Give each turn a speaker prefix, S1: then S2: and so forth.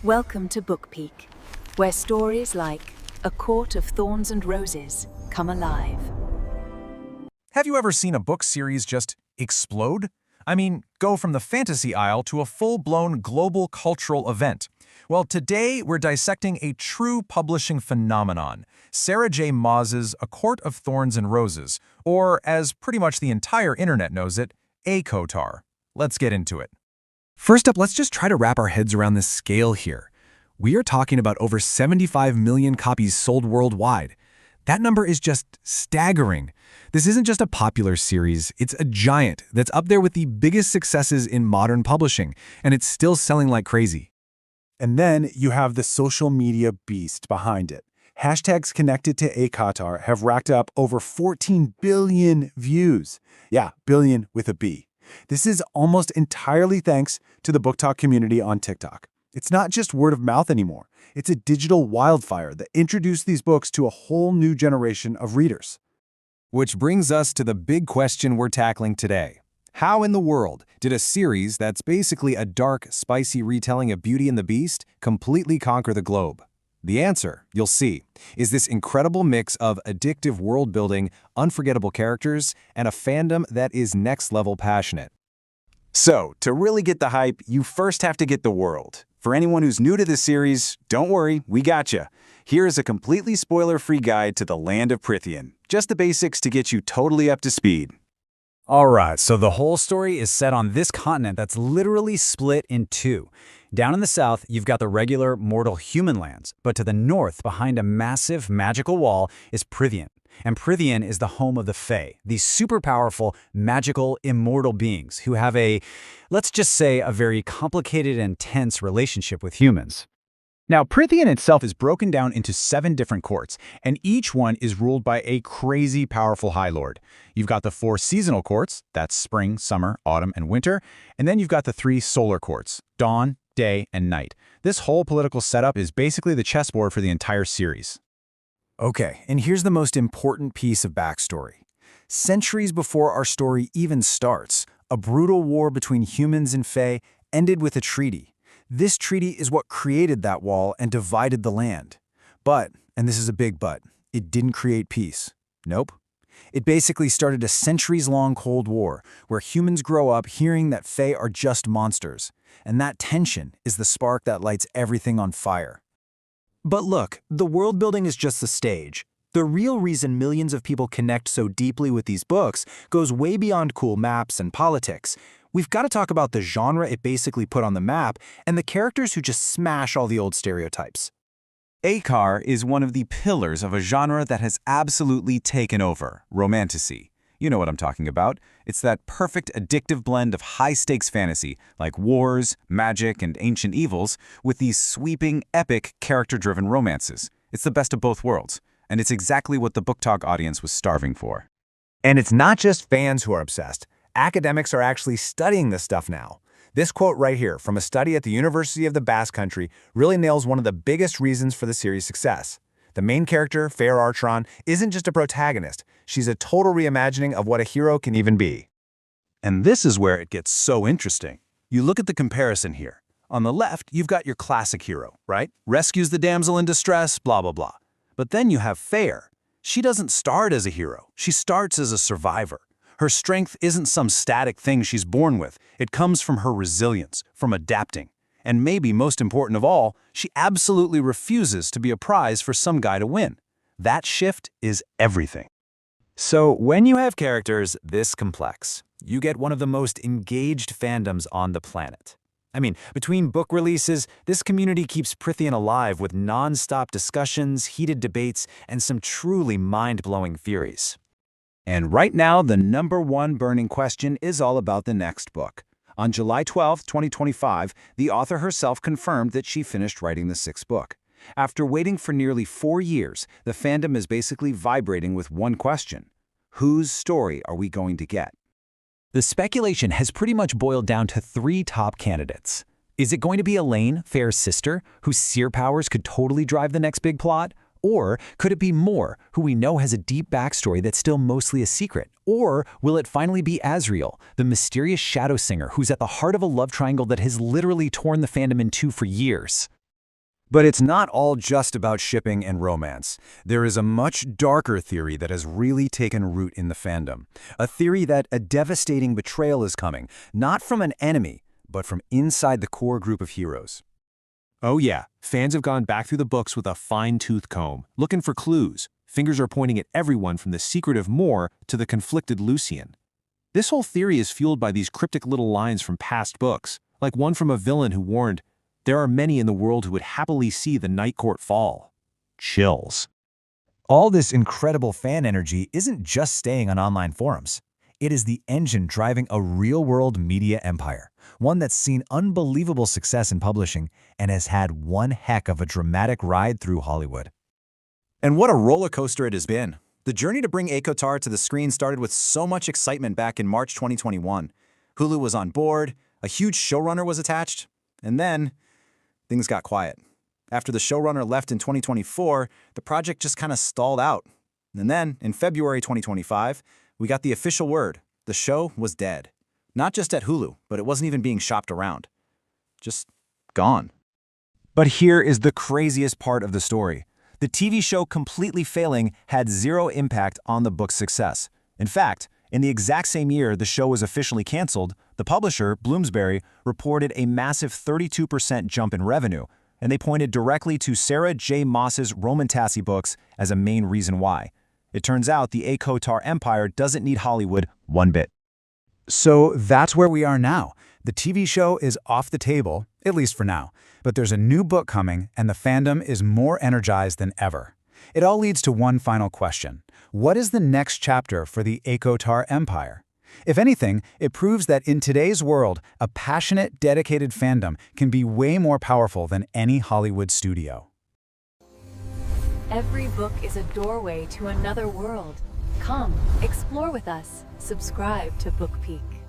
S1: Welcome to BookPeek, where stories like A Court of Thorns and Roses come alive.
S2: Have you ever seen a book series just explode? I mean, go from the fantasy aisle to a full-blown global cultural event. Well, today we're dissecting a true publishing phenomenon, Sarah J. Maas's A Court of Thorns and Roses, or as pretty much the entire internet knows it, ACOTAR. Let's get into it. First up, let's just try to wrap our heads around this scale here. We are talking about over 75 million copies sold worldwide. That number is just staggering. This isn't just a popular series, it's a giant that's up there with the biggest successes in modern publishing, and it's still selling like crazy.
S3: And then you have the social media beast behind it. Hashtags connected to ACOTAR have racked up over 14 billion views. Yeah, billion with a B. This is almost entirely thanks to the book talk community on TikTok. It's not just word of mouth anymore. It's a digital wildfire that introduced these books to a whole new generation of readers.
S2: Which brings us to the big question we're tackling today. How in the world did a series that's basically a dark, spicy retelling of Beauty and the Beast completely conquer the globe? The answer, you'll see, is this incredible mix of addictive world-building, unforgettable characters, and a fandom that is next-level passionate.
S4: So, to really get the hype, you first have to get the world. For anyone who's new to this series, don't worry, we gotcha. Here is a completely spoiler-free guide to the land of Prythian. Just the basics to get you totally up to speed.
S5: Alright, so the whole story is set on this continent that's literally split in two. Down in the south, you've got the regular mortal human lands, but to the north, behind a massive magical wall, is Prythian. And Prythian is the home of the Fae, these super powerful, magical, immortal beings who have let's just say, a very complicated and tense relationship with humans. Now, Prythian itself is broken down into 7 different courts, and each one is ruled by a crazy powerful High Lord. You've got the 4 seasonal courts, that's spring, summer, autumn, and winter, and then you've got the 3 solar courts, dawn, day, and night. This whole political setup is basically the chessboard for the entire series.
S2: Okay, and here's the most important piece of backstory. Centuries before our story even starts, a brutal war between humans and Fae ended with a treaty. This treaty is what created that wall and divided the land. But, and this is a big but, it didn't create peace. Nope. It basically started a centuries-long Cold War, where humans grow up hearing that Fae are just monsters. And that tension is the spark that lights everything on fire. But look, the world building is just the stage. The real reason millions of people connect so deeply with these books goes way beyond cool maps and politics. We've got to talk about the genre it basically put on the map and the characters who just smash all the old stereotypes.
S4: ACOTAR is one of the pillars of a genre that has absolutely taken over, romantasy. You know what I'm talking about. It's that perfect addictive blend of high-stakes fantasy, like wars, magic, and ancient evils, with these sweeping, epic, character-driven romances. It's the best of both worlds, and it's exactly what the book talk audience was starving for.
S6: And it's not just fans who are obsessed. Academics are actually studying this stuff now. This quote right here from a study at the University of the Basque Country really nails one of the biggest reasons for the series' success. The main character, Feyre Archeron, isn't just a protagonist. She's a total reimagining of what a hero can even be.
S2: And this is where it gets so interesting. You look at the comparison here. On the left, you've got your classic hero, right? Rescues the damsel in distress, blah, blah, blah. But then you have Feyre. She doesn't start as a hero. She starts as a survivor. Her strength isn't some static thing she's born with. It comes from her resilience, from adapting. And maybe most important of all, she absolutely refuses to be a prize for some guy to win. That shift is everything.
S5: So when you have characters this complex, you get one of the most engaged fandoms on the planet. I mean, between book releases, this community keeps Prythian alive with non-stop discussions, heated debates, and some truly mind-blowing theories.
S2: And right now, the #1 burning question is all about the next book. On July 12, 2025, the author herself confirmed that she finished writing the 6th book. After waiting for nearly 4 years, the fandom is basically vibrating with one question. Whose story are we going to get?
S5: The speculation has pretty much boiled down to 3 top candidates. Is it going to be Elaine, Feyre's sister, whose seer powers could totally drive the next big plot? Or could it be Mor, who we know has a deep backstory that's still mostly a secret? Or will it finally be Azriel, the mysterious shadow singer who's at the heart of a love triangle that has literally torn the fandom in two for years?
S2: But it's not all just about shipping and romance. There is a much darker theory that has really taken root in the fandom. A theory that a devastating betrayal is coming, not from an enemy, but from inside the core group of heroes.
S7: Oh yeah, fans have gone back through the books with a fine-tooth comb, looking for clues. Fingers are pointing at everyone from the secretive Moor to the conflicted Lucian. This whole theory is fueled by these cryptic little lines from past books, like one from a villain who warned, "There are many in the world who would happily see the Night Court fall." Chills.
S6: All this incredible fan energy isn't just staying on online forums. It is the engine driving a real-world media empire, one that's seen unbelievable success in publishing and has had one heck of a dramatic ride through Hollywood.
S2: And what a roller coaster it has been. The journey to bring ACOTAR to the screen started with so much excitement back in March 2021. Hulu was on board, a huge showrunner was attached, and then things got quiet. After the showrunner left in 2024, the project just kind of stalled out. And then, in February 2025, we got the official word. The show was dead. Not just at Hulu, but it wasn't even being shopped around. Just gone. But here is the craziest part of the story. The TV show completely failing had zero impact on the book's success. In fact, in the exact same year the show was officially canceled, the publisher, Bloomsbury, reported a massive 32% jump in revenue, and they pointed directly to Sarah J. Maas's Romantasy books as a main reason why. It turns out the ACOTAR empire doesn't need Hollywood one bit.
S5: So that's where we are now. The TV show is off the table, at least for now. But there's a new book coming, and the fandom is more energized than ever. It all leads to one final question. What is the next chapter for the ACOTAR empire? If anything, it proves that in today's world, a passionate, dedicated fandom can be way more powerful than any Hollywood studio.
S1: Every book is a doorway to another world. Come, explore with us. Subscribe to BookPeek.